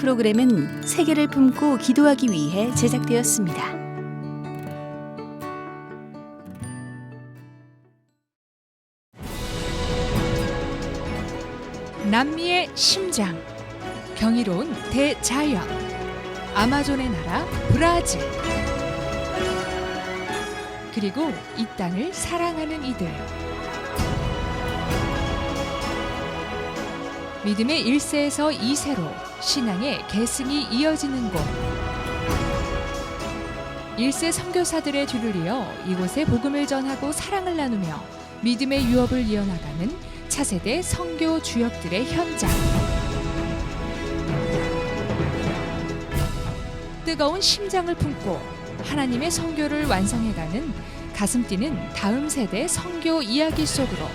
프로그램은 세계를 품고 기도하기 위해 제작되었습니다. 남미의 심장, 경이로운 대자연, 아마존의 나라 브라질. 그리고 이 땅을 사랑하는 이들. 믿음의 1세에서 2세로 신앙의 계승이 이어지는 곳. 1세 선교사들의 뒤를 이어 이곳에 복음을 전하고 사랑을 나누며 믿음의 유업을 이어나가는 차세대 선교 주역들의 현장. 뜨거운 심장을 품고 하나님의 선교를 완성해가는 가슴 뛰는 다음 세대 선교 이야기 속으로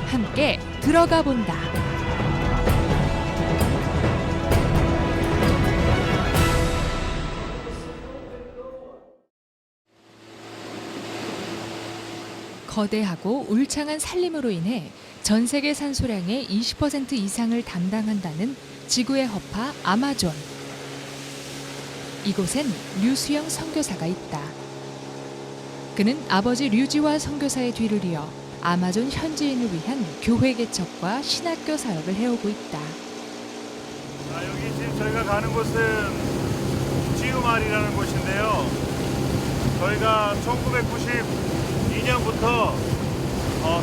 함께 들어가 본다. 거대하고 울창한 산림으로 인해 전 세계 산소량의 20% 이상을 담당한다는 지구의 허파 아마존. 이곳엔 류수영 선교사가 있다. 그는 아버지 류지화 선교사의 뒤를 이어 아마존 현지인을 위한 교회 개척과 신학교 사역을 해오고 있다. 여기 지금 저희가 가는 곳은 지우말이라는 곳인데요. 저희가 1992년부터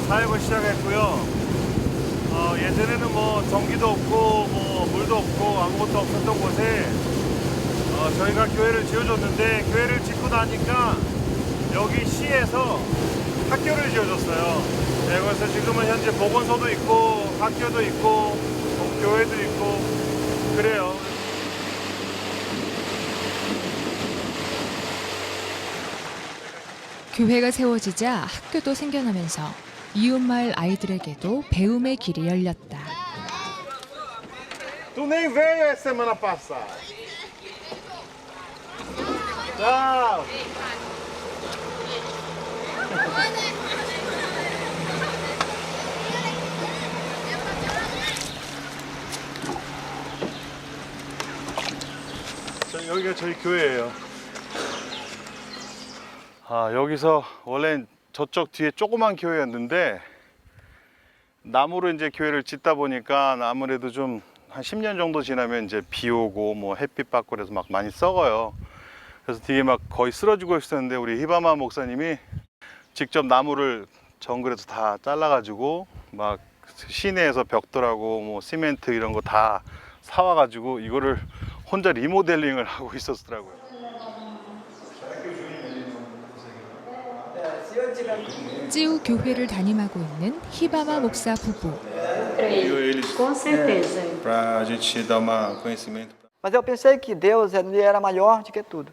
사역을 시작했고요. 예전에는 뭐 전기도 없고 뭐 물도 없고 아무것도 없었던 곳에 저희가 교회를 지어줬는데, 교회를 짓고 나니까 여기 시에서 학교를 지어줬어요. 네, 그래서 지금은 현재 보건소도 있고 학교도 있고 교회도 있고 그래요. 교회가 세워지자 학교도 생겨나면서 이웃마을 아이들에게도 배움의 길이 열렸다. Tu nem veio essa semana passada. Tchau. 여기가 저희 교회예요. 여기서 원래 저쪽 뒤에 조그만 교회였는데 나무로 이제 교회를 짓다 보니까 아무래도 좀 한 10년 정도 지나면 이제 비 오고 뭐 햇빛 받고 그래서 막 많이 썩어요. 그래서 뒤에 막 거의 쓰러지고 있었는데 우리 히바마 목사님이 직접 나무를 정글에서 다 잘라가지고 막 시내에서 벽돌하고 뭐 시멘트 이런 거 다 사와가지고 이거를 혼자 리모델링을 하고 있었더라고요. 찌우 교회를 담임하고 있는 히바마 목사 부부. Com certeza. Para a gente dar conhecimento. Mas eu pensei que Deus era maior do que tudo.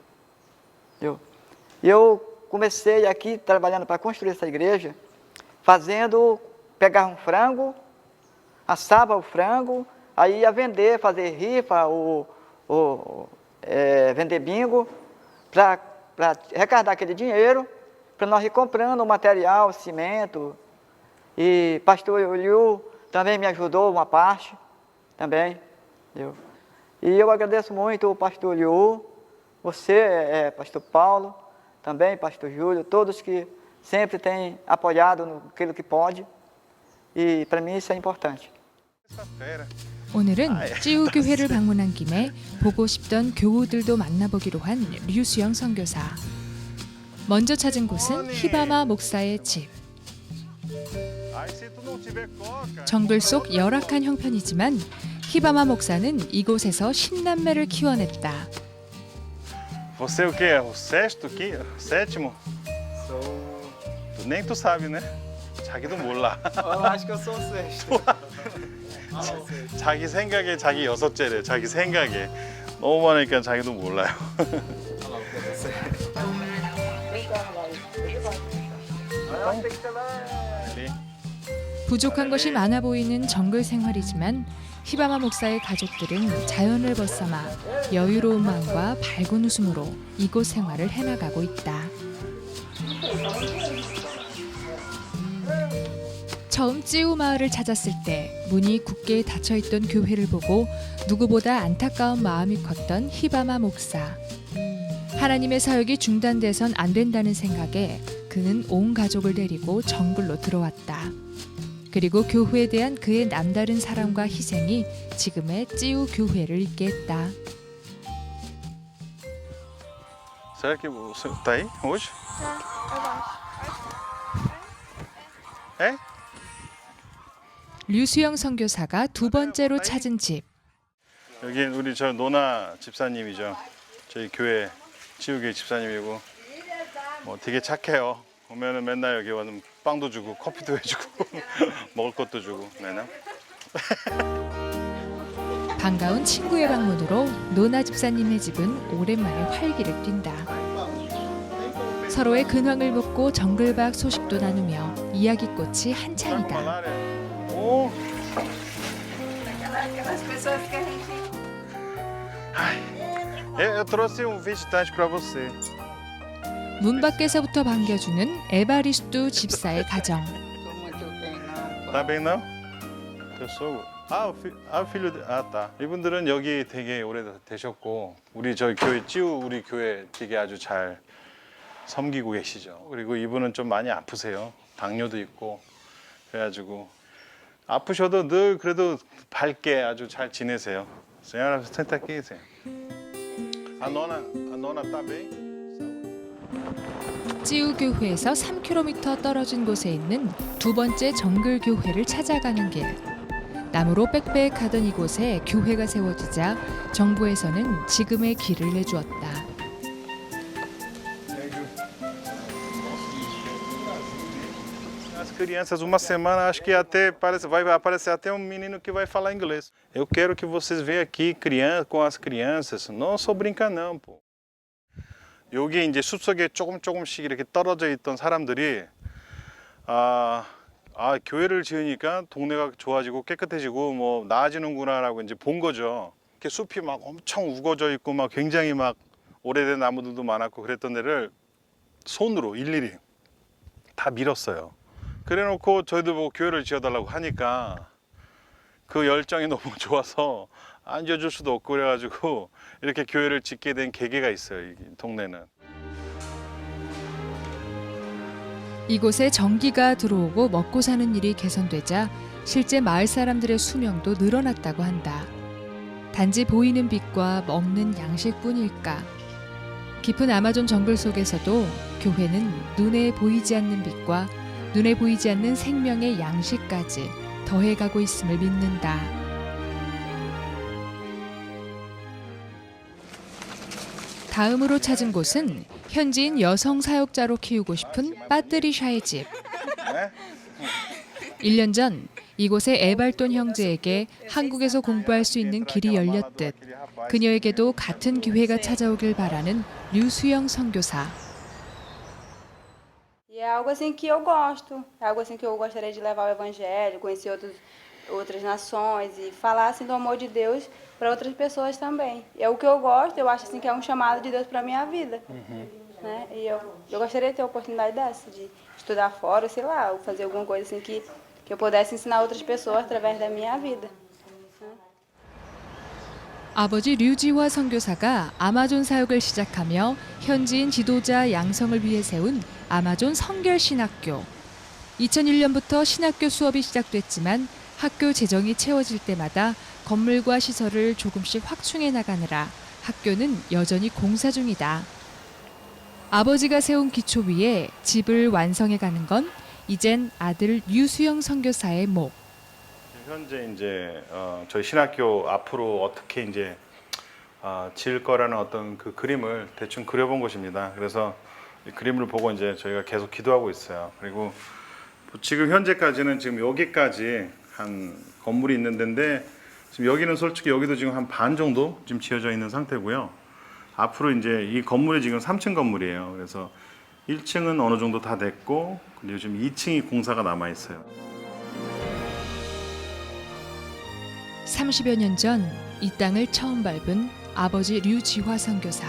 Eu comecei aqui trabalhando para construir essa igreja, pegar um frango, assava o frango, aí ia vender, fazer rifa, vender bingo, para arrecadar aquele dinheiro, para nós ir comprando o material, cimento. E pastor Liu também me ajudou uma parte, também. E eu agradeço muito o pastor Liu, você, pastor Paulo, também pastor Júlio, todos que sempre têm apoiado naquilo que pode. E para mim isso é importante. 오늘은 찌우 교회를 방문한 김에 보고 싶던 교우들도 만나보기로 한 류수영 선교사. 먼저 찾은 곳은 히바마 목사의 집. 정글 속 열악한 형편이지만 히바마 목사는 이곳에서 신남매를 키워냈다. Você o quê? O sexto aqui? Sétimo? Nem tu sabe, né? 자기도 몰라. Acho que eu sou o sexto. 자기 생각에 자기 여섯째래. 자기 생각에 너무 많으니까 자기도 몰라요. 부족한 것이 많아 보이는 정글 생활이지만 히바마 목사의 가족들은 자연을 벗삼아 여유로운 마음과 밝은 웃음으로 이곳 생활을 해나가고 있다. 처음 찌우 마을을 찾았을 때 문이 굳게 닫혀있던 교회를 보고 누구보다 안타까운 마음이 컸던 히바마 목사. 하나님의 사역이 중단돼선 안 된다는 생각에 그는 온 가족을 데리고 정글로 들어왔다. 그리고 교회에 대한 그의 남다른 사랑과 희생이 지금의 찌우 교회를 있게 했다. Será que você tá aí hoje? É? 류수영 선교사가 두 번째로 찾은 집. 여기 우리 저 노나 집사님이죠. 저희 교회 지우교회 집사님이고 뭐 되게 착해요. 오면은 맨날 여기 와서 빵도 주고 커피도 해주고 먹을 것도 주고 맨날. 반가운 친구의 방문으로 노나 집사님의 집은 오랜만에 활기를 띈다. 서로의 근황을 묻고 정글박 소식도 나누며 이야기꽃이 한창이다. 오. Eu trouxe visitante para você. 문 밖에서부터 반겨주는 에바리스투 집사의 가정. Tá bem não? Teu sogro? o filho. tá. 이분들은 여기 되게 오래되셨고 우리 저희 교회 찌우 우리 교회 되게 아주 잘 섬기고 계시죠. 그리고 이분은 좀 많이 아프세요. 당뇨도 있고 그래가지고 아프셔도 늘 그래도 밝게 아주 잘 지내세요. Senhora, senta aqui, senhora. A nona tá bem? 찌우 교회에서 3km 떨어진 곳에 있는 두 번째 정글 교회를 찾아가는 길. 나무로 빽빽하던 이곳에 교회가 세워지자 정부에서는 지금의 길을 내주었다. As crianças, uma semana, acho que até vai aparecer até um menino que vai falar inglês. Eu quero que vocês venham aqui com as crianças. Não só brincar não, pô. 여기 이제 숲속에 조금씩 이렇게 떨어져 있던 사람들이 교회를 지으니까 동네가 좋아지고 깨끗해지고 뭐 나아지는구나라고 이제 본 거죠. 이렇게 숲이 막 엄청 우거져 있고 막 굉장히 막 오래된 나무들도 많았고 그랬던 데를 손으로 일일이 다 밀었어요. 그래놓고 저희들 보고 교회를 지어달라고 하니까 그 열정이 너무 좋아서 안 지어줄 수도 없고 그래가지고 이렇게 교회를 짓게 된 계기가 있어요. 이 동네는. 이곳에 전기가 들어오고 먹고 사는 일이 개선되자 실제 마을 사람들의 수명도 늘어났다고 한다. 단지 보이는 빛과 먹는 양식뿐일까? 깊은 아마존 정글 속에서도 교회는 눈에 보이지 않는 빛과 눈에 보이지 않는 생명의 양식까지 더해가고 있음을 믿는다. 다음으로 찾은 곳은 현지인 여성 사역자로 키우고 싶은 빠뜨리샤의 집. 1년 전 이곳에 에발돈 형제에게 한국에서 공부할 수 있는 길이 열렸듯 그녀에게도 같은 기회가 찾아오길 바라는 류수영 선교사. E é algo assim que eu gosto, é algo assim que eu gostaria de levar o evangelho, conhecer outras nações e falar assim do amor de Deus para outras pessoas também. É o que eu gosto, eu acho assim que é um chamado de Deus para minha vida, né? E eu gostaria de ter a oportunidade dessa, de estudar fora, sei lá, ou fazer alguma coisa assim que eu pudesse ensinar outras pessoas através da minha vida. 아버지 류지화 선교사가 아마존 사역을 시작하며 현지인 지도자 양성을 위해 세운 아마존 성결신학교. 2001년부터 신학교 수업이 시작됐지만 학교 재정이 채워질 때마다 건물과 시설을 조금씩 확충해 나가느라 학교는 여전히 공사 중이다. 아버지가 세운 기초 위에 집을 완성해 가는 건 이젠 아들 류수영 선교사의 목. 현재 이제 저희 신학교 앞으로 어떻게 이제 지을 거라는 어떤 그 그림을 대충 그려본 것입니다. 그래서 이 그림을 보고 이제 저희가 계속 기도하고 있어요. 그리고 지금 현재까지는 지금 여기까지 한 건물이 있는 데인데 지금 여기는 솔직히 여기도 지금 한 반 정도 지금 지어져 있는 상태고요. 앞으로 이제 이 건물이 지금 3층 건물이에요. 그래서 1층은 어느 정도 다 됐고 그리고 지금 2층이 공사가 남아 있어요. 30여 년 전 이 땅을 처음 밟은 아버지 류지화 선교사.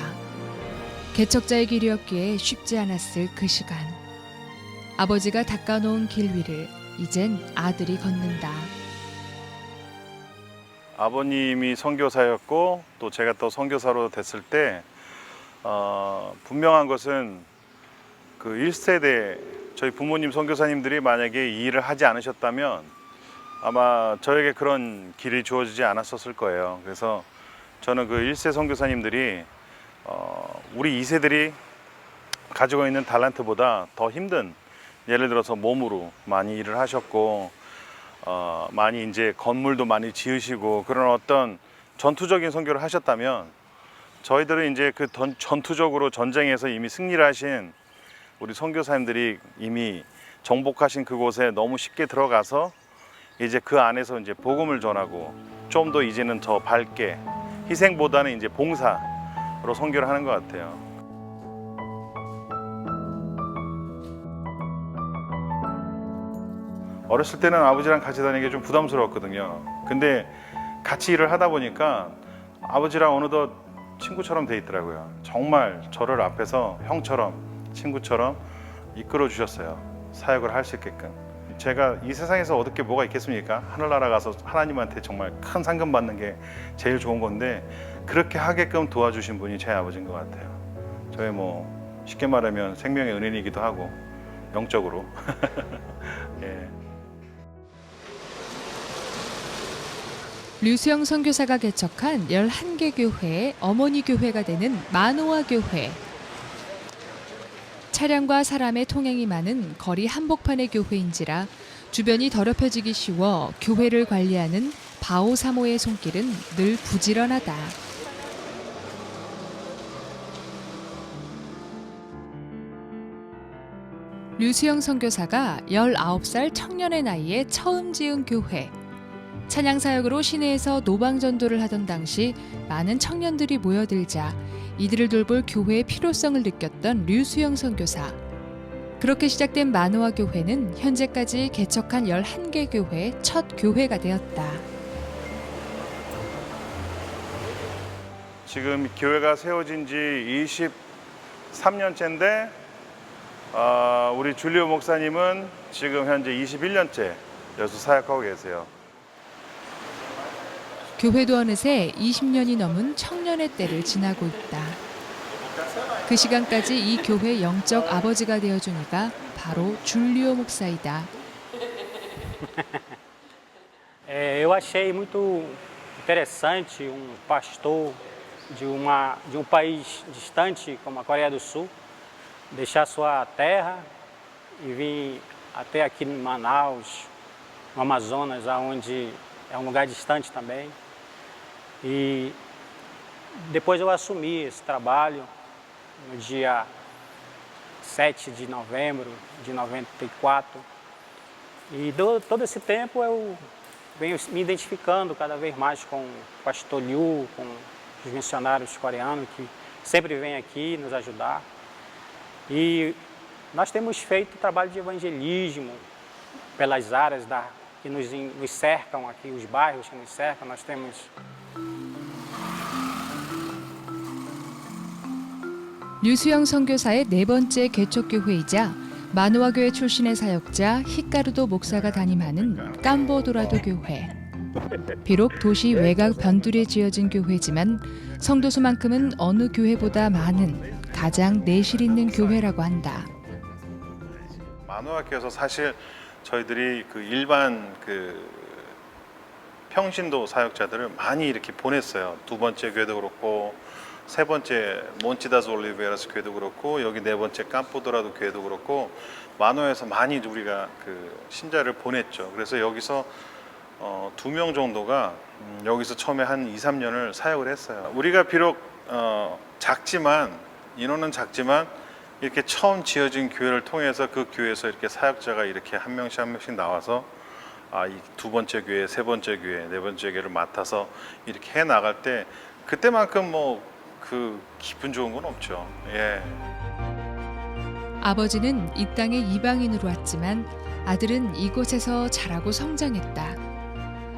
개척자의 길이었기에 쉽지 않았을 그 시간. 아버지가 닦아놓은 길 위를 이젠 아들이 걷는다. 아버님이 선교사였고 또 제가 또 선교사로 됐을 때 분명한 것은 그 1세대 저희 부모님 선교사님들이 만약에 이 일을 하지 않으셨다면 아마 저에게 그런 길이 주어지지 않았었을 거예요. 그래서 저는 그 1세 선교사님들이 우리 2세들이 가지고 있는 달란트보다 더 힘든, 예를 들어서 몸으로 많이 일을 하셨고 많이 이제 건물도 많이 지으시고 그런 어떤 전투적인 선교를 하셨다면 저희들은 이제 그 전투적으로 전쟁에서 이미 승리를 하신 우리 선교사님들이 이미 정복하신 그곳에 너무 쉽게 들어가서 이제 그 안에서 이제 복음을 전하고 좀 더 이제는 더 밝게 희생보다는 이제 봉사로 선교를 하는 것 같아요. 어렸을 때는 아버지랑 같이 다니는 게 좀 부담스러웠거든요. 근데 같이 일을 하다 보니까 아버지랑 어느덧 친구처럼 돼 있더라고요. 정말 저를 앞에서 형처럼, 친구처럼 이끌어 주셨어요. 사역을 할 수 있게끔. 제가 이 세상에서 얻을 게 뭐가 있겠습니까? 하늘나라 가서 하나님한테 정말 큰 상금 받는 게 제일 좋은 건데 그렇게 하게끔 도와주신 분이 제 아버지인 것 같아요. 저의 뭐 쉽게 말하면 생명의 은인이기도 하고 영적으로. 예. 류수영 선교사가 개척한 11개 교회의 어머니 교회가 되는 마노아 교회. 차량과 사람의 통행이 많은 거리 한복판의 교회인지라 주변이 더럽혀지기 쉬워 교회를 관리하는 바오 사모의 손길은 늘 부지런하다. 류수영 선교사가 19살 청년의 나이에 처음 지은 교회. 찬양 사역으로 시내에서 노방 전도를 하던 당시 많은 청년들이 모여들자 이들을 돌볼 교회의 필요성을 느꼈던 류수영 선교사. 그렇게 시작된 마노아 교회는 현재까지 개척한 11개 교회의 첫 교회가 되었다. 지금 교회가 세워진 지 23년째인데 우리 줄리오 목사님은 지금 현재 21년째 여기서 사역하고 계세요. 교회도 어느새 20년이 넘은 청년의 때를 지나고 있다. 그 시간까지 이 교회 영적 아버지가 되어준 이가 바로 줄리오 목사이다. Eu achei muito interessante pastor de um país distante como a Coreia do Sul deixar sua terra e vir até aqui em Manaus, no Amazonas, onde é lugar distante também. E depois eu assumi esse trabalho no dia 7 de novembro de 94. E todo esse tempo eu venho me identificando cada vez mais com o pastor Liu, com os missionários coreanos que sempre vêm aqui nos ajudar. E nós temos feito trabalho de evangelismo pelas áreas que nos cercam aqui, os bairros que nos cercam. Nós temos 류수영 선교사의 네 번째 개척교회이자 마노아 교회 출신의 사역자 히카르도 목사가 담임하는 깜보도라도 교회. 비록 도시 외곽 변두리에 지어진 교회지만 성도 수만큼은 어느 교회보다 많은 가장 내실 있는 교회라고 한다. 마노아 교회에서 사실 저희들이 그 일반 평신도 사역자들을 많이 이렇게 보냈어요. 두 번째 교회도 그렇고 세 번째 몬치다스 올리베라스 교회도 그렇고 여기 네 번째 깜포도라도 교회도 그렇고 마노아에서 많이 우리가 그 신자를 보냈죠. 그래서 여기서 2명 정도가 여기서 처음에 한 2, 3년을 사역을 했어요. 우리가 비록 작지만 인원은 작지만 이렇게 처음 지어진 교회를 통해서 그 교회에서 이렇게 사역자가 이렇게 한 명씩 나와서 이 두 번째 교회, 세 번째 교회, 네 번째 교회를 맡아서 이렇게 해 나갈 때 그때만큼 뭐 그 기분 좋은 건 없죠. 예. 아버지는 이 땅에 이방인으로 왔지만 아들은 이곳에서 자라고 성장했다.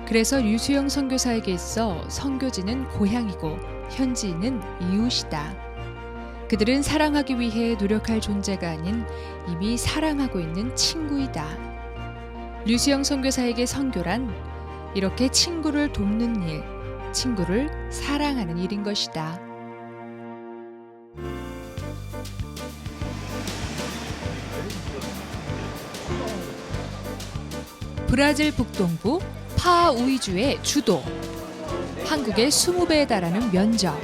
그래서 류수영 선교사에게 있어 선교지는 고향이고 현지인은 이웃이다. 그들은 사랑하기 위해 노력할 존재가 아닌 이미 사랑하고 있는 친구이다. 류수영 선교사에게 선교란 이렇게 친구를 돕는 일, 친구를 사랑하는 일인 것이다. 브라질 북동부 파우이주의 주도, 한국의 20배에 달하는 면적,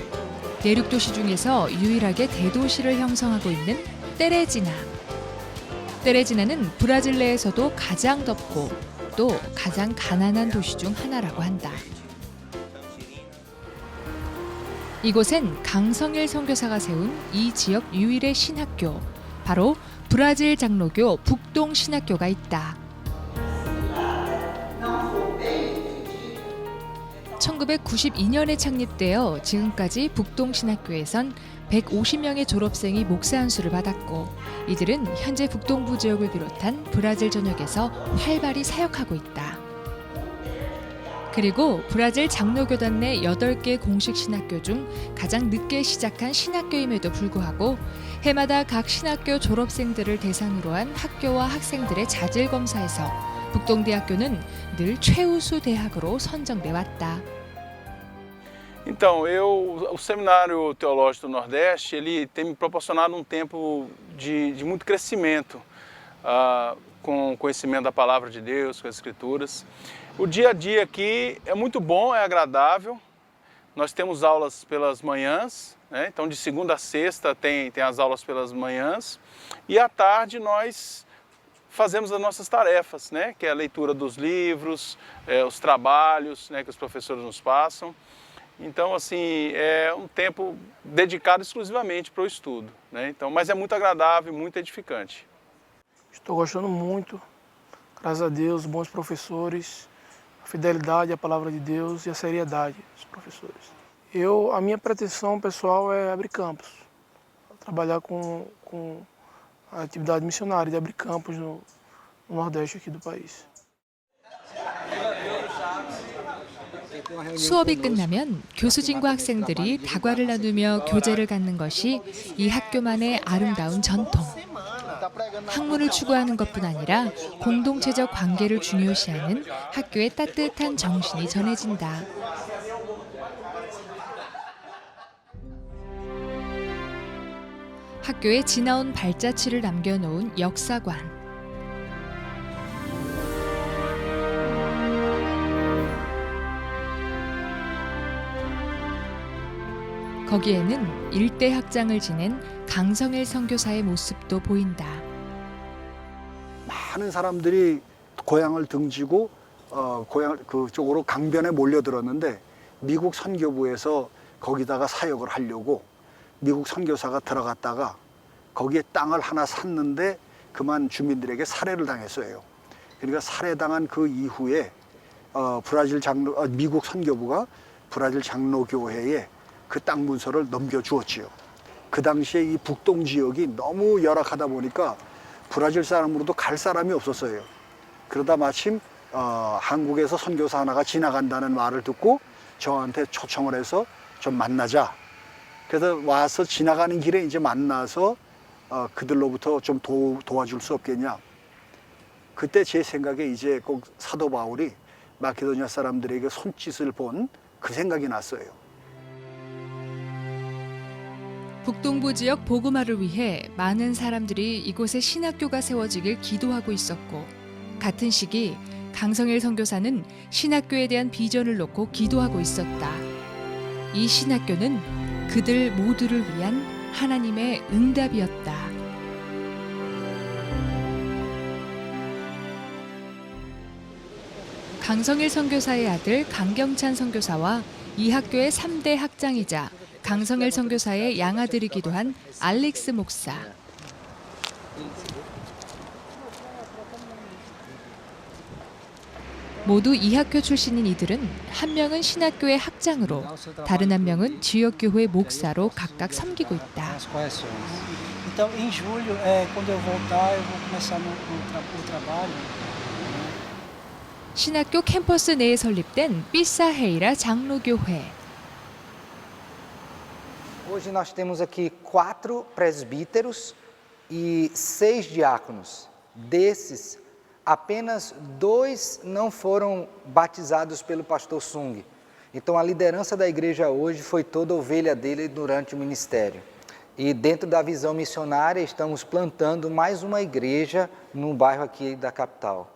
내륙 도시 중에서 유일하게 대도시를 형성하고 있는 테레지나. 테레지나는 브라질 내에서도 가장 덥고 또 가장 가난한 도시 중 하나라고 한다. 이곳엔 강성일 선교사가 세운 이 지역 유일의 신학교, 바로 브라질 장로교 북동 신학교가 있다. 1992년에 창립되어 지금까지 북동 신학교에선 150명의 졸업생이 목사 안수를 받았고, 이들은 현재 북동부 지역을 비롯한 브라질 전역에서 활발히 사역하고 있다. 그리고 브라질 장로교단 내 8개 공식 신학교 중 가장 늦게 시작한 신학교임에도 불구하고 해마다 각 신학교 졸업생들을 대상으로 한 학교와 학생들의 자질 검사에서 북동대학교는 늘 최우수 대학으로 선정돼 왔다. Então, o Seminário Teológico do Nordeste, ele tem me proporcionado tempo de muito crescimento com conhecimento da Palavra de Deus, com as Escrituras. O dia a dia aqui é muito bom, é agradável. Nós temos aulas pelas manhãs, né? Então de segunda a sexta tem as aulas pelas manhãs. E à tarde nós fazemos as nossas tarefas, né? Que é a leitura dos livros, os trabalhos, né? Que os professores nos passam. Então, assim, é tempo dedicado exclusivamente para o estudo, né? Então, mas é muito agradável e muito edificante. Estou gostando muito, graças a Deus, bons professores, a fidelidade à palavra de Deus e a seriedade dos professores. A minha pretensão pessoal é abrir campos, trabalhar com a atividade missionária de abrir campos no Nordeste aqui do país. 수업이 끝나면 교수진과 학생들이 다과를 나누며 교제를 갖는 것이 이 학교만의 아름다운 전통. 학문을 추구하는 것뿐 아니라 공동체적 관계를 중요시하는 학교의 따뜻한 정신이 전해진다. 학교에 지나온 발자취를 남겨놓은 역사관. 거기에는 일대 학장을 지낸 강성일 선교사의 모습도 보인다. 많은 사람들이 고향을 등지고 고향 그쪽으로 강변에 몰려들었는데 미국 선교부에서 거기다가 사역을 하려고 미국 선교사가 들어갔다가 거기에 땅을 하나 샀는데 그만 주민들에게 살해를 당했어요. 그러니까 살해당한 그 이후에 미국 선교부가 브라질 장로교회에 그 땅 문서를 넘겨주었지요. 그 당시에 이 북동 지역이 너무 열악하다 보니까 브라질 사람으로도 갈 사람이 없었어요. 그러다 마침 한국에서 선교사 하나가 지나간다는 말을 듣고 저한테 초청을 해서 좀 만나자. 그래서 와서 지나가는 길에 이제 만나서 그들로부터 좀 도와줄 수 없겠냐. 그때 제 생각에 이제 꼭 사도 바울이 마케도니아 사람들에게 손짓을 본 그 생각이 났어요. 북동부 지역 복음화를 위해 많은 사람들이 이곳에 신학교가 세워지길 기도하고 있었고, 같은 시기 강성일 선교사는 신학교에 대한 비전을 놓고 기도하고 있었다. 이 신학교는 그들 모두를 위한 하나님의 응답이었다. 강성일 선교사의 아들 강경찬 선교사와 이 학교의 3대 학장이자 강성일 선교사의 양아들이기도 한 알릭스 목사. 모두 이 학교 출신인 이들은 한 명은 신학교의 학장으로, 다른 한 명은 지역교회 목사로 각각 섬기고 있다. Então, em julho, quando eu voltar, eu vou começar o trabalho. 신학교 캠퍼스 내에 설립된 삐사헤이라 장로교회. Hoje nós temos aqui 4 presbíteros e 6 diáconos. Desses, apenas 2 não foram batizados pelo pastor Sung. Então a liderança da igreja hoje foi toda ovelha dele durante o ministério. E dentro da visão missionária estamos plantando mais uma igreja no bairro aqui da capital.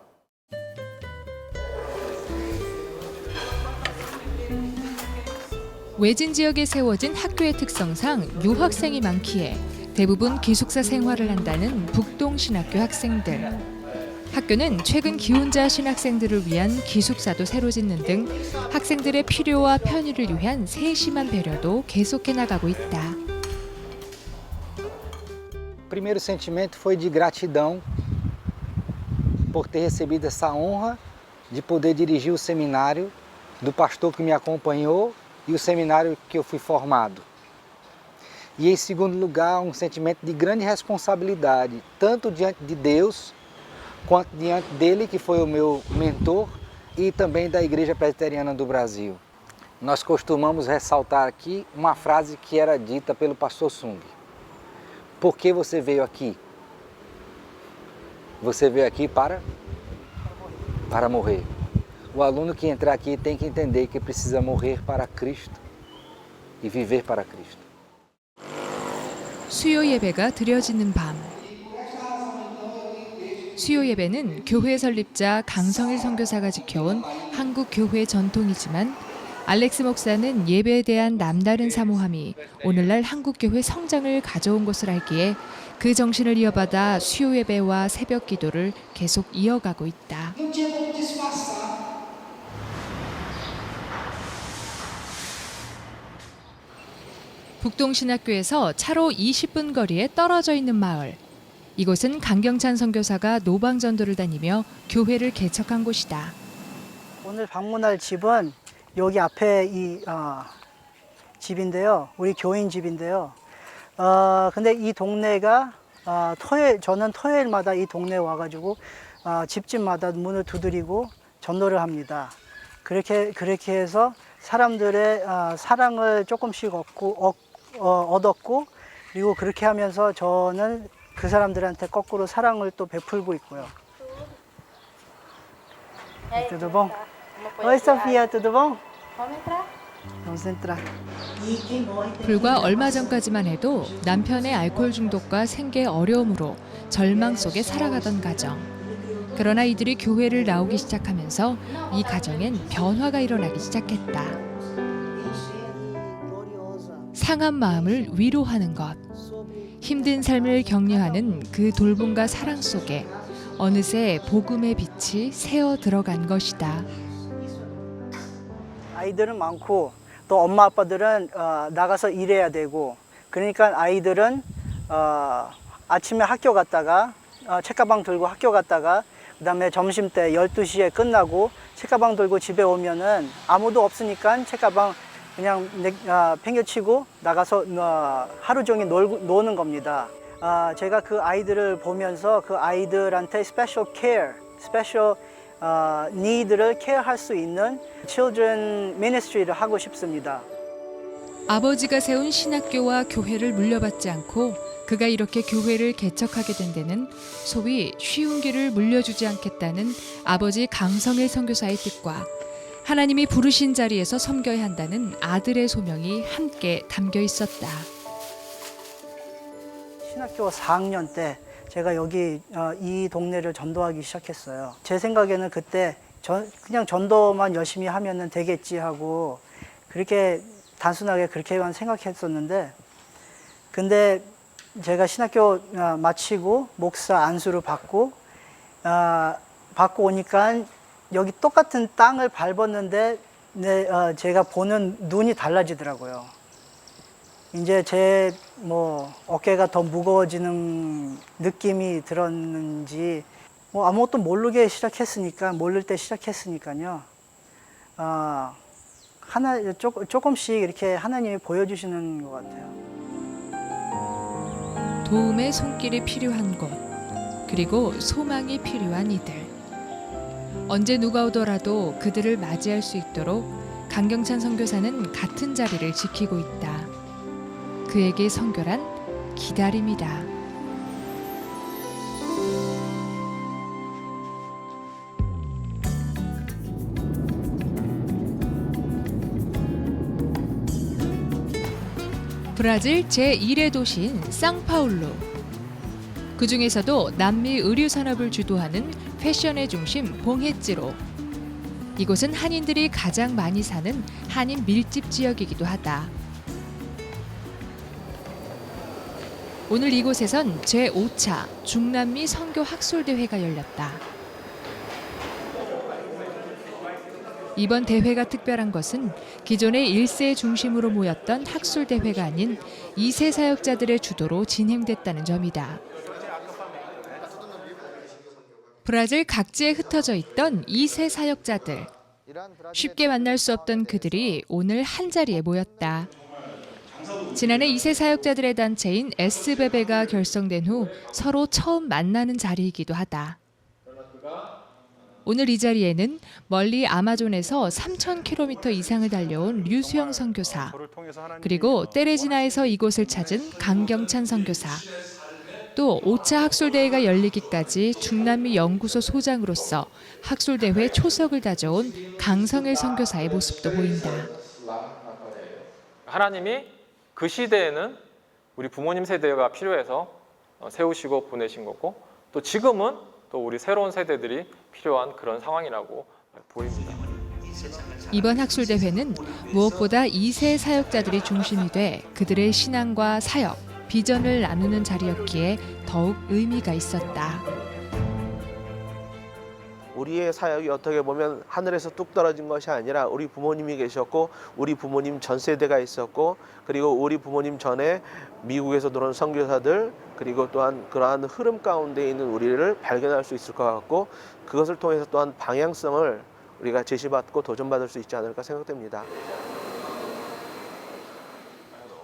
외진 지역에 세워진 학교의 특성상 유학생이 많기에 대부분 기숙사 생활을 한다는 북동신학교 학생들. 학교는 최근 기혼자 신학생들을 위한 기숙사도 새로 짓는 등 학생들의 필요와 편의를 위한 세심한 배려도 계속해 나가고 있다. O primeiro sentimento foi de gratidão por ter recebido essa honra de poder dirigir o seminário do pastor que me acompanhou e o seminário que eu fui formado. E em segundo lugar, um sentimento de grande responsabilidade, tanto diante de Deus, quanto diante dele, que foi o meu mentor, e também da Igreja Presbiteriana do Brasil. Nós costumamos ressaltar aqui uma frase que era dita pelo pastor Sung. Por que você veio aqui? Você veio aqui para morrer. O aluno que entrar aqui tem que entender que precisa morrer para Cristo e viver para Cristo. 수요 예배가 드려지는 밤. 수요 예배는 교회 설립자 강성일 선교사가 지켜온 한국 교회 전통이지만 알렉스 목사는 예배에 대한 남다른 사모함이 오늘날 한국 교회 성장을 가져온 것을 알기에 그 정신을 이어받아 수요 예배와 새벽 기도를 계속 이어가고 있다. 북동신학교에서 차로 20분 거리에 떨어져 있는 마을. 이곳은 강경찬 선교사가 노방전도를 다니며 교회를 개척한 곳이다. 오늘 방문할 집은 여기 앞에 이 집인데요. 우리 교인 집인데요. 근데 이 동네가 저는 토요일마다 이 동네에 와가지고 집집마다 문을 두드리고 전도를 합니다. 그렇게 해서 사람들의 사랑을 조금씩 얻었고 그리고 그렇게 하면서 저는 그 사람들한테 거꾸로 사랑을 또 베풀고 있고요. Tudo bom? Oi, Sofia, tudo bom? Vamos entrar. 불과 얼마 전까지만 해도 남편의 알코올 중독과 생계 어려움으로 절망 속에 살아가던 가정. 그러나 이들이 교회를 나오기 시작하면서 이 가정엔 변화가 일어나기 시작했다. 상한 마음을 위로하는 것. 힘든 삶을 격려하는 그 돌봄과 사랑 속에 어느새 복음의 빛이 새어 들어간 것이다. 아이들은 많고 또 엄마 아빠들은 나가서 일해야 되고 그러니까 아이들은 아침에 학교 갔다가 책가방 들고 학교 갔다가 그다음에 점심때 12시에 끝나고 책가방 들고 집에 오면은 아무도 없으니까 책가방 그냥 팽개치고 나가서 하루 종일 노는 겁니다. 제가 그 아이들을 보면서 그 아이들한테 스페셜 케어, 스페셜 니드를 케어할 수 있는 children ministry를 하고 싶습니다. 아버지가 세운 신학교와 교회를 물려받지 않고 그가 이렇게 교회를 개척하게 된 데는 소위 쉬운 길을 물려주지 않겠다는 아버지 강성일 선교사의 뜻과 하나님이 부르신 자리에서 섬겨야 한다는 아들의 소명이 함께 담겨 있었다. 신학교 4학년 때 제가 여기 이 동네를 전도하기 시작했어요. 제 생각에는 그때 그냥 전도만 열심히 하면 되겠지 하고 그렇게 단순하게 그렇게만 생각했었는데 근데 제가 신학교 마치고 목사 안수를 받고 오니까 여기 똑같은 땅을 밟았는데 제가 보는 눈이 달라지더라고요. 이제 제 어깨가 더 무거워지는 느낌이 들었는지 아무것도 모를 때 시작했으니까요. 조금씩 이렇게 하나님이 보여주시는 것 같아요. 도움의 손길이 필요한 곳, 그리고 소망이 필요한 이들. 언제 누가 오더라도 그들을 맞이할 수 있도록 강경찬 선교사는 같은 자리를 지키고 있다. 그에게 선교란 기다림이다. 브라질 제1의 도시인 상파울루. 그 중에서도 남미 의류 산업을 주도하는 패션의 중심 봉헤찌로. 이곳은 한인들이 가장 많이 사는 한인 밀집 지역이기도 하다. 오늘 이곳에선 제5차 중남미 선교 학술대회가 열렸다. 이번 대회가 특별한 것은 기존의 1세 중심으로 모였던 학술대회가 아닌 2세 사역자들의 주도로 진행됐다는 점이다. 브라질 각지에 흩어져 있던 2세 사역자들. 쉽게 만날 수 없던 그들이 오늘 한자리에 모였다. 지난해 2세 사역자들의 단체인 SBB가 결성된 후 서로 처음 만나는 자리이기도 하다. 오늘 이 자리에는 멀리 아마존에서 3,000km 이상을 달려온 류수영 선교사, 그리고 테레지나에서 이곳을 찾은 강경찬 선교사, 또 5차 학술대회가 열리기까지 중남미 연구소 소장으로서 학술대회 초석을 다져온 강성일 선교사의 모습도 보인다. 하나님이 그 시대에는 우리 부모님 세대가 필요해서 세우시고 보내신 거고, 또 지금은 또 우리 새로운 세대들이 필요한 그런 상황이라고 보입니다. 이번 학술대회는 무엇보다 2세 사역자들이 중심이 돼 그들의 신앙과 사역, 비전을 나누는 자리였기에 더욱 의미가 있었다. 우리의 사역이 어떻게 보면 하늘에서 뚝 떨어진 것이 아니라 우리 부모님이 계셨고, 우리 부모님 전 세대가 있었고, 그리고 우리 부모님 전에 미국에서 들어온 선교사들, 그리고 또한 그러한 흐름 가운데 있는 우리를 발견할 수 있을 것 같고, 그것을 통해서 또한 방향성을 우리가 제시받고 도전받을 수 있지 않을까 생각됩니다.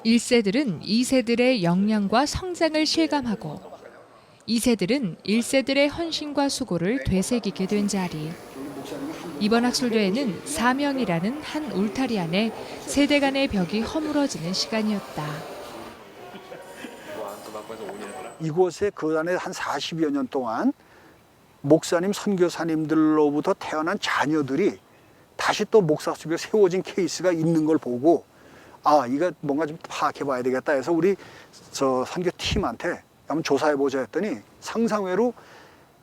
1세들은 2세들의 역량과 성장을 실감하고 2세들은 1세들의 헌신과 수고를 되새기게 된 자리. 이번 학술대회는 사명이라는 한 울타리 안에 세대 간의 벽이 허물어지는 시간이었다. 이곳에 그 안에 한 40여 년 동안 목사님, 선교사님들로부터 태어난 자녀들이 다시 또 목사 속에 세워진 케이스가 있는 걸 보고, 아, 이거 뭔가 좀 파악해 봐야 되겠다 해서 우리 선교팀한테 한번 조사해보자 했더니 상상외로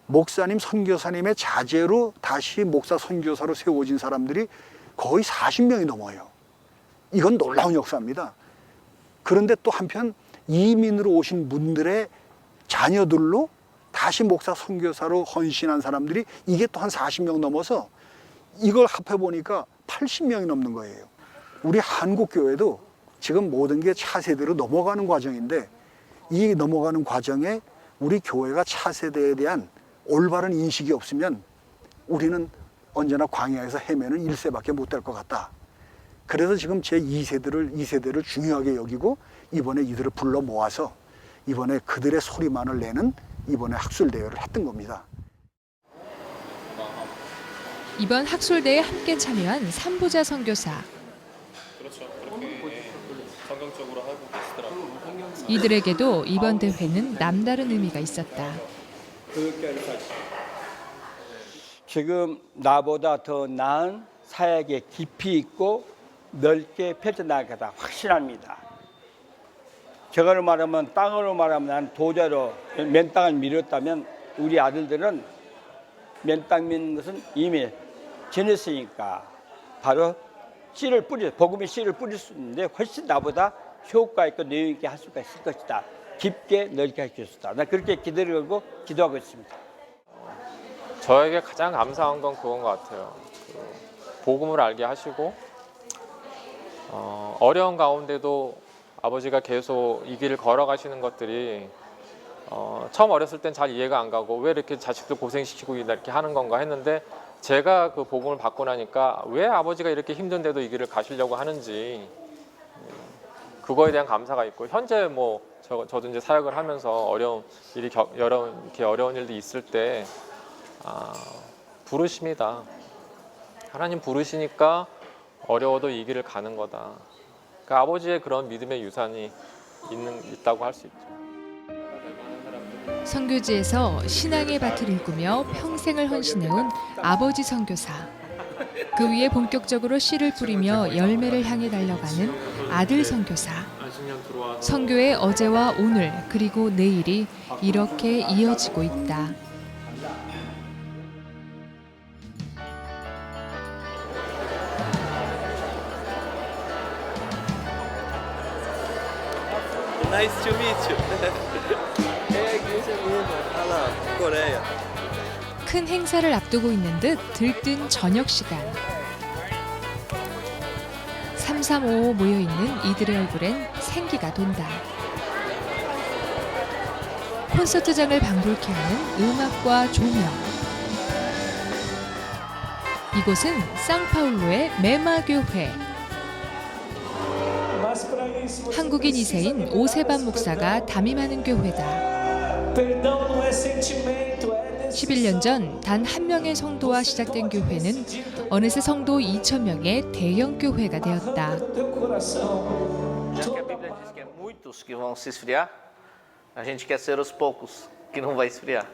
목사님, 선교사님의 자제로 다시 목사, 선교사로 세워진 사람들이 거의 40명이 넘어요. 이건 놀라운 역사입니다. 그런데 또 한편 이민으로 오신 분들의 자녀들로 다시 목사, 선교사로 헌신한 사람들이 이게 또 한 40명 넘어서 이걸 합해보니까 80명이 넘는 거예요. 우리 한국교회도 지금 모든 게 차세대로 넘어가는 과정인데, 이 넘어가는 과정에 우리 교회가 차세대에 대한 올바른 인식이 없으면 우리는 언제나 광야에서 헤매는 1세밖에 못 될 것 같다. 그래서 지금 제2세대를 중요하게 여기고 이번에 이들을 불러 모아서 이번에 그들의 소리만을 내는 이번에 학술대회를 했던 겁니다. 이번 학술대회에 함께 참여한 삼부자 선교사. 그렇죠. 그렇게 성경적으로 하고 계시더라고요. 이들에게도 이번 대회는 남다른 의미가 있었다. 지금 나보다 더 나은 사역에 깊이 있고 넓게 펼쳐나가다 확신합니다. 저거로 말하면, 땅으로 말하면 난 도저로 맨 땅을 밀었다면 우리 아들들은 맨 땅 미는 것은 이미 지냈으니까 바로 씨를 복음의 씨를 뿌릴 수 있는데 훨씬 나보다 효과 있고 내용 있게 할 수가 있을 것이다. 깊게 넓게 할 수 있다. 난 그렇게 기대를 걸고 기도하고 있습니다. 저에게 가장 감사한 건 그건 것 같아요. 복음을 알게 하시고 어려운 가운데도 아버지가 계속 이 길을 걸어가시는 것들이 처음 어렸을 땐 잘 이해가 안 가고 왜 이렇게 자식들 고생시키고 이렇게 하는 건가 했는데, 제가 그 복음을 받고 나니까 왜 아버지가 이렇게 힘든데도 이 길을 가시려고 하는지, 그거에 대한 감사가 있고, 현재 뭐 저도 이제 사역을 하면서 어려운 일도 있을 때 부르십니다. 하나님 부르시니까 어려워도 이 길을 가는 거다. 그러니까 아버지의 그런 믿음의 유산이 있다고 할 수 있죠. 선교지에서 신앙의 밭을 일구며 평생을 헌신해온 아버지 선교사. 그 위에 본격적으로 씨를 뿌리며 열매를 향해 달려가는 아들 선교사. 선교의 어제와 오늘 그리고 내일이 이렇게 이어지고 있다. Nice to meet you. É a igreja mesmo, olha lá, Coreia. 큰 행사를 앞두고 있는 듯 들뜬 저녁 시간. 3355 모여있는 이들의 얼굴엔 생기가 돈다. 콘서트장을 방불케 하는 음악과 조명. 이곳은 상파울루의 메마교회. 한국인 2세인 오세반 목사가 담임하는 교회다. 11년 전 단 한 명의 성도와 시작된 교회는 어느새 성도 2,000명의 대형 교회가 되었다. Já que a Bíblia diz que é muitos que vão se esfriar, a gente quer ser os poucos que não vai esfriar.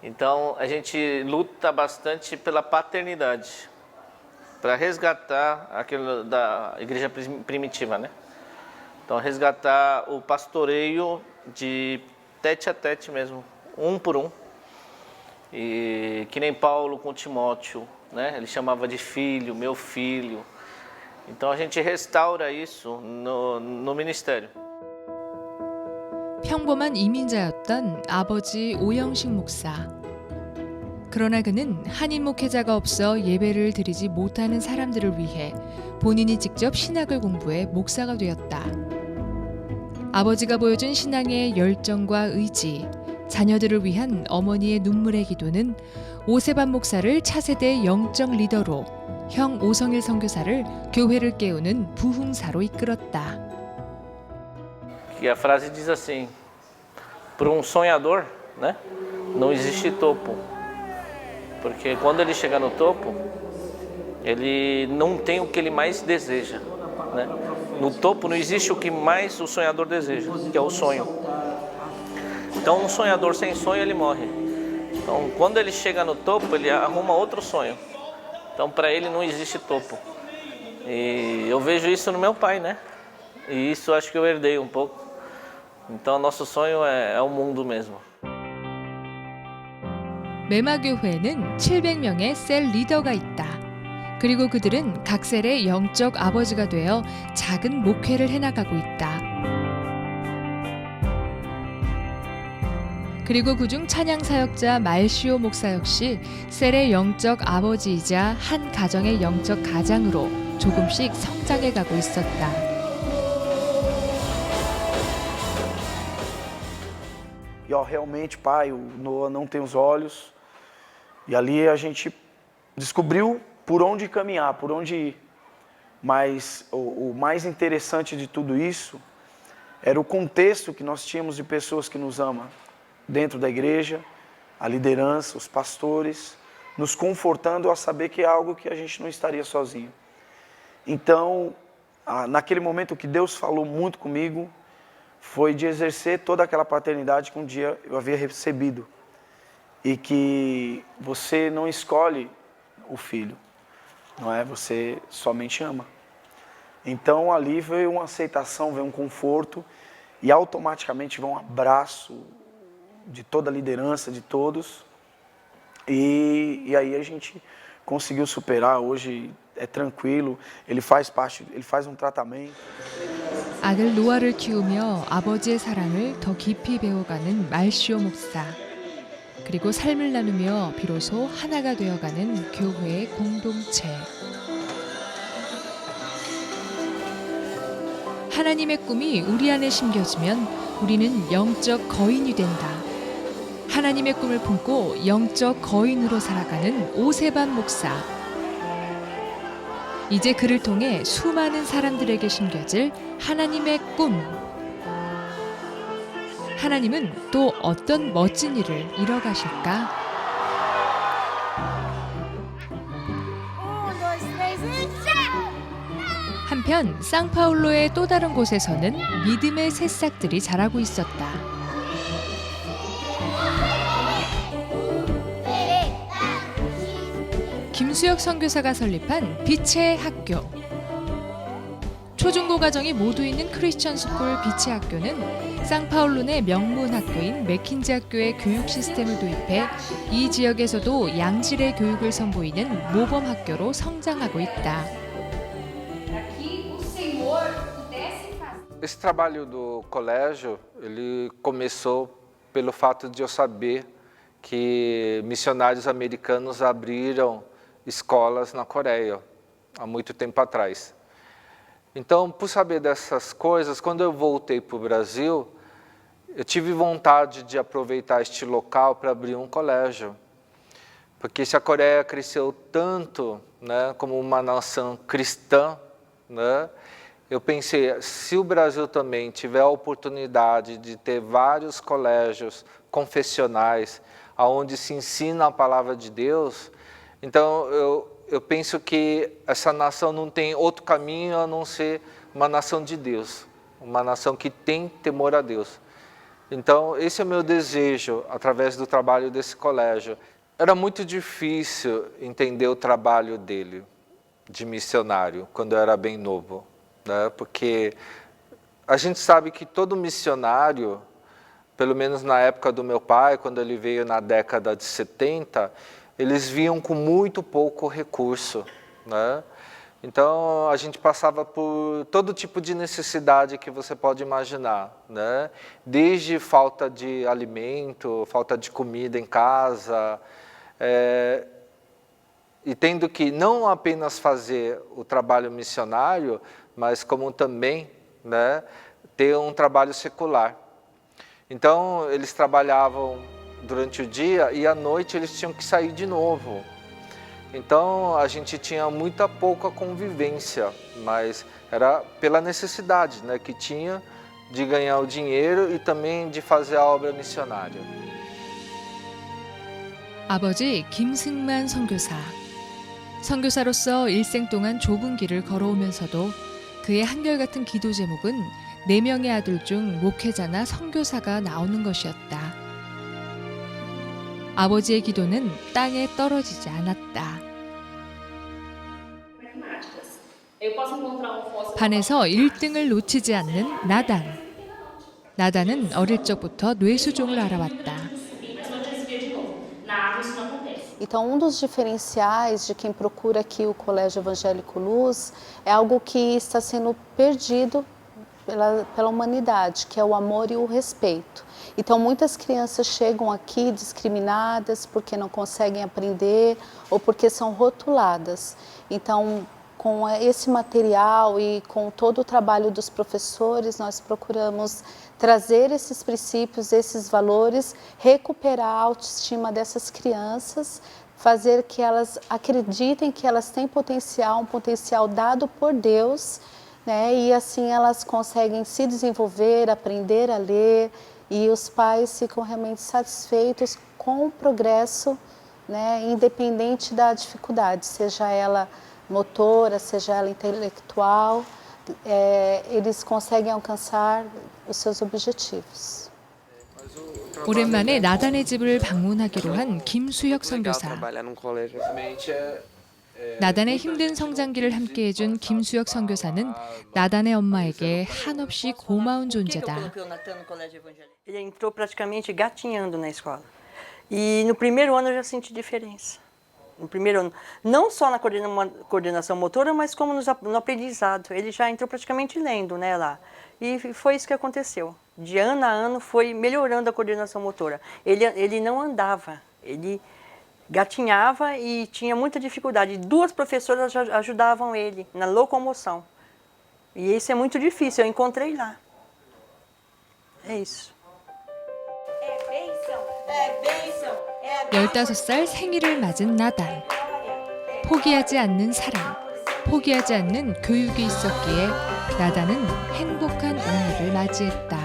Então a gente luta bastante pela paternidade, para resgatar aquilo da igreja primitiva, né? Então resgatar o pastoreio de tete a tete mesmo, um por um. E que nem Paulo com Timóteo, né? Ele chamava de filho, meu filho. Então a gente restaura isso no ministério. 평범한 이민자였던 아버지 오영식 목사. 그러나 그는 한인 목회자가 없어 예배를 드리지 못하는 사람들을 위해 본인이 직접 신학을 공부해 목사가 되었다. 아버지가 보여준 신앙의 열정과 의지, 자녀들을 위한 어머니의 눈물의 기도는 오세반 목사를 차세대 영적 리더로, 형 오성일 선교사를 교회를 깨우는 부흥사로 이끌었다. E a frase diz assim: para um sonhador, né, não existe topo, porque quando ele chega no topo, ele não tem o que ele mais deseja, né? No topo não existe o que mais o sonhador deseja, que é o sonho. Então um sonhador sem sonho ele morre. Então quando ele chega no topo ele arruma outro sonho. Então para ele não existe topo. E eu vejo isso no meu pai, né? E isso acho que eu herdei um pouco. Então nosso sonho é o mundo mesmo. 메마교회에는 700명의 셀 리더가 있다. 그리고 그들은 각 셀의 영적 아버지가 되어 작은 목회를 해나가고 있다. 그리고 그중 찬양 사역자 말시오 목사 역시 셀의 영적 아버지이자 한 가정의 영적 가장으로 조금씩 성장해 가고 있었다. E ó, realmente, pai, o Noah não tem os olhos. E ali a gente descobriu por onde caminhar, por onde ir. Mas o mais interessante de tudo isso era o contexto que nós tínhamos de pessoas que nos amam dentro da igreja, a liderança, os pastores, nos confortando a saber que é algo que a gente não estaria sozinho. Então, naquele momento o que Deus falou muito comigo foi de exercer toda aquela paternidade que um dia eu havia recebido. E que você não escolhe o filho, não é? Você somente ama. Então ali veio uma aceitação, veio um conforto e automaticamente veio um abraço de toda a liderança, de todos. E aí a gente conseguiu superar, hoje é tranquilo, ele faz um tratamento. 아들 노아를 키우며 아버지의 사랑을 더 깊이 배워가는 말시오 목사. 그리고 삶을 나누며 비로소 하나가 되어가는 교회의 공동체. 하나님의 꿈이 우리 안에 심겨지면 우리는 영적 거인이 된다. 하나님의 꿈을 품고 영적 거인으로 살아가는 오세반 목사. 이제 그를 통해 수많은 사람들에게 심겨질 하나님의 꿈. 하나님은 또 어떤 멋진 일을 이뤄가실까? 한편 상파울로의 또 다른 곳에서는 믿음의 새싹들이 자라고 있었다. 김수혁 선교사가 설립한 빛의 학교. 초중고 과정이 모두 있는 크리스천 스쿨 비치 학교는 상파울루 내 명문 학교인 맥킨지 학교의 교육 시스템을 도입해 이 지역에서도 양질의 교육을 선보이는 모범 학교로 성장하고 있다. Esse trabalho do colégio, ele começou pelo fato de eu saber que missionários americanos abriram escolas na Coreia há muito tempo atrás. Então, por saber dessas coisas, quando eu voltei para o Brasil, eu tive vontade de aproveitar este local para abrir um colégio. Porque se a Coreia cresceu tanto, né, como uma nação cristã, né, eu pensei, se o Brasil também tiver a oportunidade de ter vários colégios confessionais, onde se ensina a palavra de Deus, então eu penso que essa nação não tem outro caminho a não ser uma nação de Deus, uma nação que tem temor a Deus. Então, esse é o meu desejo, através do trabalho desse colégio. Era muito difícil entender o trabalho dele, de missionário, quando eu era bem novo, né? Porque a gente sabe que todo missionário, pelo menos na época do meu pai, quando ele veio na década de 70, eles vinham com muito pouco recurso, né? Então, a gente passava por todo tipo de necessidade que você pode imaginar, né? Desde falta de alimento, falta de comida em casa, e tendo que não apenas fazer o trabalho missionário, mas como também, né, ter um trabalho secular. Então, eles trabalhavam durante o dia e à noite eles tinham que sair de novo. Então, a gente tinha muita pouca convivência, mas era pela necessidade, né, que tinha de ganhar o dinheiro e também de fazer a obra missionária. 아버지 김승만 선교사. 선교사로서 일생 동안 좁은 길을 걸어오면서도 그의 한결같은 기도 제목은 4명의 아들 중 목회자나 선교사가 나오는 것이었다. 아버지의 기도는 땅에 떨어지지 않았다. 반에서 1등을 놓치지 않는 나단. 나단은 어릴 적부터 뇌수종을 알아왔다. Então, um dos diferenciais de quem procura aqui o Colégio Evangélico Luz é algo que está sendo perdido pela humanidade, que é o amor e o respeito. Então, muitas crianças chegam aqui discriminadas porque não conseguem aprender ou porque são rotuladas. Então, com esse material e com todo o trabalho dos professores, nós procuramos trazer esses princípios, esses valores, recuperar a autoestima dessas crianças, fazer que elas acreditem que elas têm potencial, um potencial dado por Deus, né? E assim elas conseguem se desenvolver, aprender a ler, e os pais ficam realmente satisfeitos com o progresso, né? Independente da dificuldade, seja ela motora, seja ela intelectual, eles conseguem alcançar os seus objetivos. 오랜만에 나단의 집을 방문하기로 한 김수혁 선교사. 나단의 힘든 성장기를 함께해준 김수혁 선교사는 나단의 엄마에게 한없이 고마운 존재다. Ele entrou praticamente gatinhando na escola. E no primeiro ano eu já senti diferença. No primeiro ano, não só na coordenação motora, mas como no aprendizado. Ele já entrou praticamente lendo, né, lá. E foi isso que aconteceu. De ano a ano foi melhorando a coordenação motora. Ele não andava, ele gatinhava e tinha muita dificuldade. 2 professoras ajudavam ele na locomoção. E isso é muito difícil, eu encontrei lá. É isso. 15살 생일을 맞은 나단. 포기하지 않는 사랑, 포기하지 않는 교육이 있었기에 나단은 행복한 오늘을 맞이했다.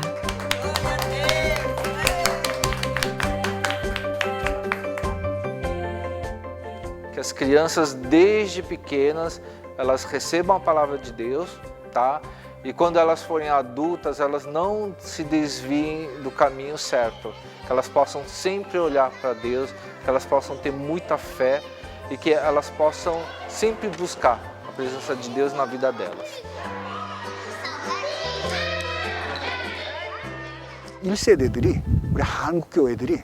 Que as crianças desde pequenas elas recebam a palavra de Deus, tá? E quando elas forem adultas, elas não se desviem do caminho certo, que elas possam sempre olhar para Deus, que elas possam ter muita fé e que elas possam sempre buscar a presença de Deus na vida delas. 1세대들이 우리 한국 교회들이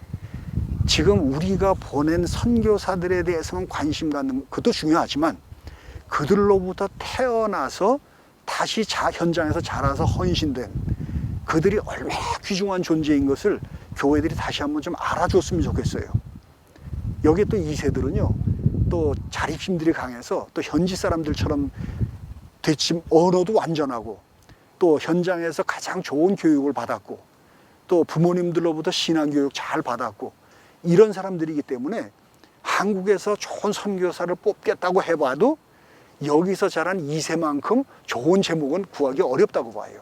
지금 우리가 보낸 선교사들에 대해서만 관심 갖는 것도 중요하지만 그들로부터 태어나서 다시 현장에서 자라서 헌신된 그들이 얼마나 귀중한 존재인 것을 교회들이 다시 한번 좀 알아줬으면 좋겠어요. 여기에 또 2세들은요, 또 자립심들이 강해서 또 현지 사람들처럼 되침 언어도 완전하고 또 현장에서 가장 좋은 교육을 받았고 또 부모님들로부터 신앙교육 잘 받았고 이런 사람들이기 때문에 한국에서 좋은 선교사를 뽑겠다고 해봐도 여기서 자란 2세만큼 좋은 제목은 구하기 어렵다고 봐요.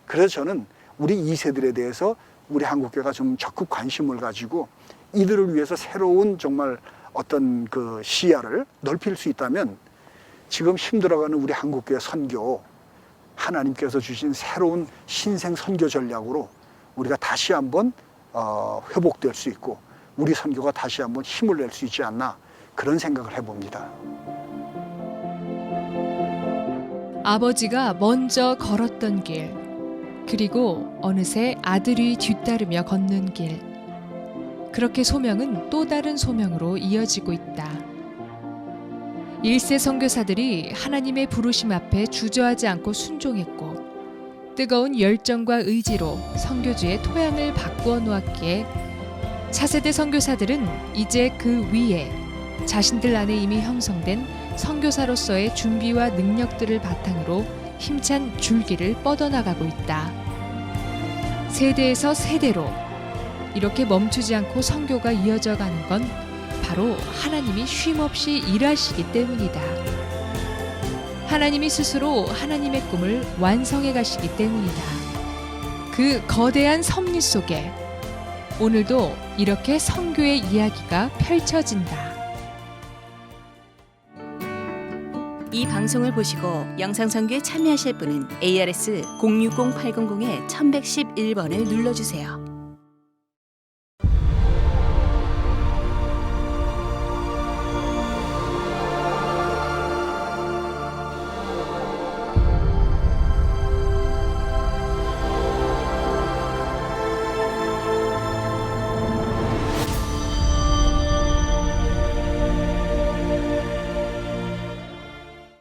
그래서 저는 우리 2세들에 대해서 우리 한국교회가 좀 적극 관심을 가지고 이들을 위해서 새로운 정말 어떤 그 시야를 넓힐 수 있다면 지금 힘들어가는 우리 한국교회 선교, 하나님께서 주신 새로운 신생 선교 전략으로 우리가 다시 한번 회복될 수 있고 우리 선교가 다시 한번 힘을 낼 수 있지 않나 그런 생각을 해봅니다. 아버지가 먼저 걸었던 길, 그리고 어느새 아들이 뒤따르며 걷는 길. 그렇게 소명은 또 다른 소명으로 이어지고 있다. 1세 선교사들이 하나님의 부르심 앞에 주저하지 않고 순종했고 뜨거운 열정과 의지로 선교주의 토양을 바꾸어 놓았기에 차세대 선교사들은 이제 그 위에 자신들 안에 이미 형성된 선교사로서의 준비와 능력들을 바탕으로 힘찬 줄기를 뻗어나가고 있다. 세대에서 세대로 이렇게 멈추지 않고 선교가 이어져 가는 건 바로 하나님이 쉼없이 일하시기 때문이다. 하나님이 스스로 하나님의 꿈을 완성해 가시기 때문이다. 그 거대한 섭리 속에 오늘도 이렇게 선교의 이야기가 펼쳐진다. 이 방송을 보시고 영상선교에 참여하실 분은 ARS 060-800-1111번을 눌러주세요.